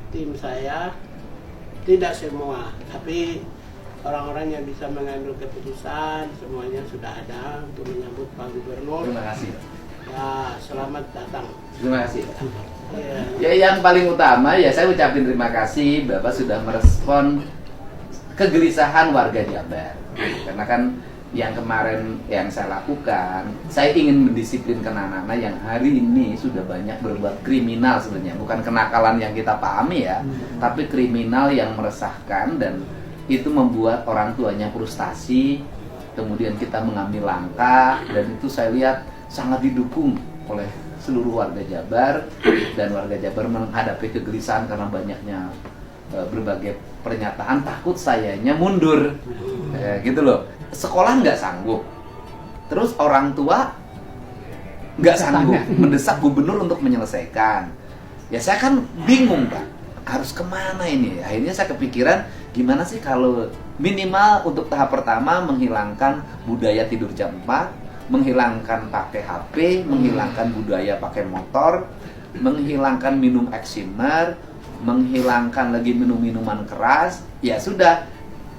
tim saya tidak semua, tapi orang-orang yang bisa mengambil keputusan semuanya sudah ada untuk menyambut Pak Gubernur. Terima kasih. Ya, selamat datang. Terima kasih. Ya. Ya, yang paling utama ya saya ucapin terima kasih Bapak sudah merespon kegelisahan warga Jabar. Karena kan yang kemarin yang saya lakukan, saya ingin mendisiplinkan anak-anak yang hari ini sudah banyak berbuat kriminal sebenarnya, bukan kenakalan yang kita pahami ya, tapi kriminal yang meresahkan dan itu membuat orang tuanya frustasi. Kemudian kita mengambil langkah dan itu saya lihat sangat didukung oleh seluruh warga Jabar, dan warga Jabar menghadapi kegelisahan karena banyaknya berbagai pernyataan takut sayanya mundur, gitu loh. Sekolah nggak sanggup, terus orang tua nggak sanggup mendesak gubernur untuk menyelesaikan. Ya saya kan bingung Pak, harus kemana ini? Akhirnya saya kepikiran gimana sih kalau minimal untuk tahap pertama menghilangkan budaya tidur jam 4, menghilangkan pakai HP, menghilangkan budaya pakai motor, menghilangkan minum eksimer, menghilangkan lagi minum minuman keras. Ya sudah,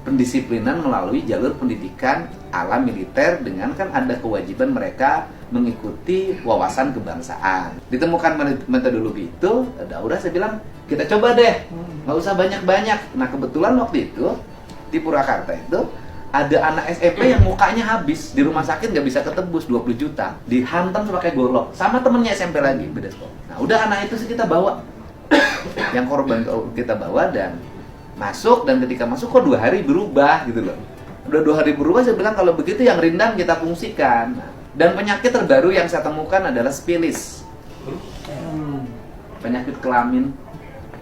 pendisiplinan melalui jalur pendidikan ala militer dengan kan ada kewajiban mereka mengikuti wawasan kebangsaan. Ditemukan metodologi itu, udah saya bilang kita coba deh, nggak usah banyak-banyak. Nah kebetulan waktu itu di Purwakarta itu ada anak SMP yang mukanya habis di rumah sakit nggak bisa ketebus 20 juta, dihantam pakai golok sama temennya SMP lagi beda sekolah. Nah udah anak itu sih kita bawa, yang korban kita bawa dan masuk, dan ketika masuk kok 2 hari berubah gitu loh. Udah 2 hari berubah, saya bilang kalau begitu yang rindang kita fungsikan. Dan penyakit terbaru yang saya temukan adalah spilis, penyakit kelamin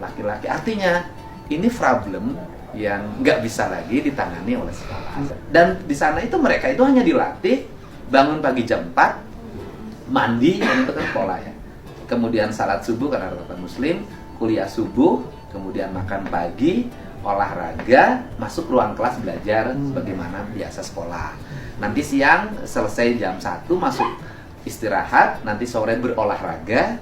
laki-laki. Artinya ini problem yang nggak bisa lagi ditangani oleh sekolah. Dan di sana itu mereka itu hanya dilatih bangun pagi jam 4, mandi untuk ke sekolah ya. Kemudian salat subuh karena rata muslim, kuliah subuh, kemudian makan pagi, olahraga, masuk ruang kelas belajar sebagaimana biasa sekolah. Nanti siang selesai jam 1 masuk istirahat, nanti sore berolahraga,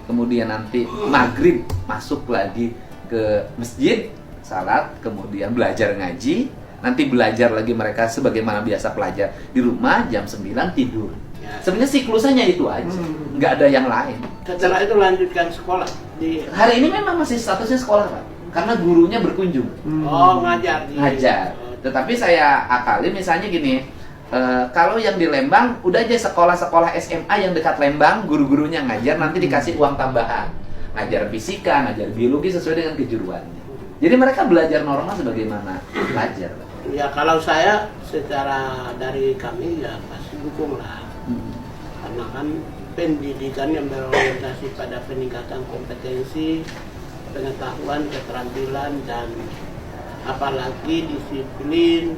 kemudian nanti maghrib masuk lagi ke masjid, salat, kemudian belajar ngaji, nanti belajar lagi mereka sebagaimana biasa pelajar di rumah, jam 9 tidur. Sebenarnya siklusnya itu aja, nggak ada yang lain. Setelah itu lanjutkan sekolah. Hari ini memang masih statusnya sekolah Pak, karena gurunya berkunjung. Oh, ngajar. Ngajar. Tetapi saya akali misalnya gini, kalau yang di Lembang udah aja sekolah-sekolah SMA yang dekat Lembang, guru-gurunya ngajar, nanti dikasih uang tambahan, ngajar fisika, ngajar biologi sesuai dengan kejuruannya. Jadi mereka belajar normal sebagaimana belajar. Ya kalau saya secara dari kami ya pasti dukung lah, karena kan pendidikan yang berorientasi pada peningkatan kompetensi, pengetahuan, keterampilan, dan apalagi disiplin,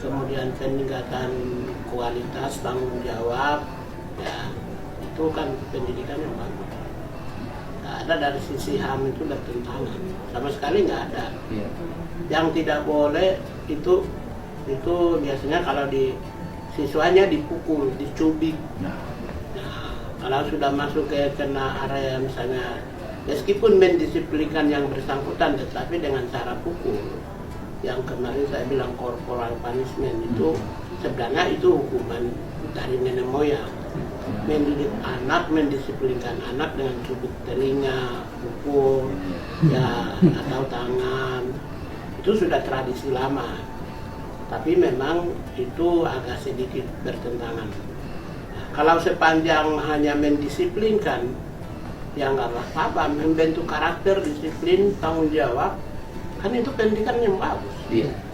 kemudian peningkatan kualitas tanggung jawab, ya itu kan pendidikan yang bagus. Nggak ada dari sisi HAM itu bertentangan, sama sekali nggak ada. Yang tidak boleh itu biasanya kalau di siswanya dipukul, dicubit. Nah, kalau sudah masuk ke kena area misalnya, meskipun mendisiplinkan yang bersangkutan, tetapi dengan cara pukul, yang kemarin saya bilang corporal punishment itu sebenarnya itu hukuman dari nenek moyang. Mendidik anak, mendisiplinkan anak dengan cubit telinga, pukul, ya atau tangan, itu sudah tradisi lama. Tapi memang itu agak sedikit bertentangan. Kalau sepanjang hanya mendisiplinkan, ya nggak apa-apa, membentuk karakter, disiplin, tanggung jawab, kan itu pendidikan yang bagus.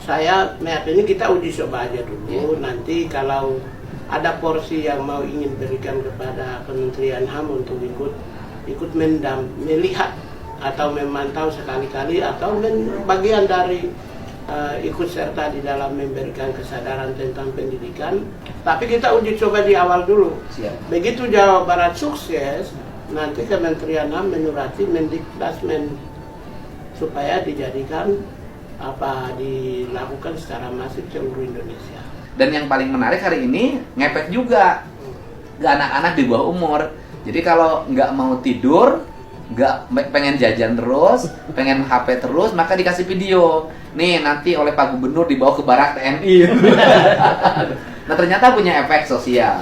Saya meyakini kita uji coba aja dulu, nanti kalau ada porsi yang mau ingin berikan kepada Kementerian HAM untuk ikut melihat atau memantau sekali-kali, atau bagian dari ikut serta di dalam memberikan kesadaran tentang pendidikan. Tapi kita uji coba di awal dulu. Begitu Jawa Barat sukses, nanti Kementerian HAM menyurati Mendikbudrismen supaya dijadikan dilakukan secara masif seluruh Indonesia. Dan yang paling menarik hari ini ngepek juga ke anak-anak di bawah umur. Jadi kalau nggak mau tidur, pengen jajan terus, pengen HP terus, maka dikasih video. Nih nanti oleh Pak Gubernur dibawa ke barak TNI. Nah ternyata punya efek sosial.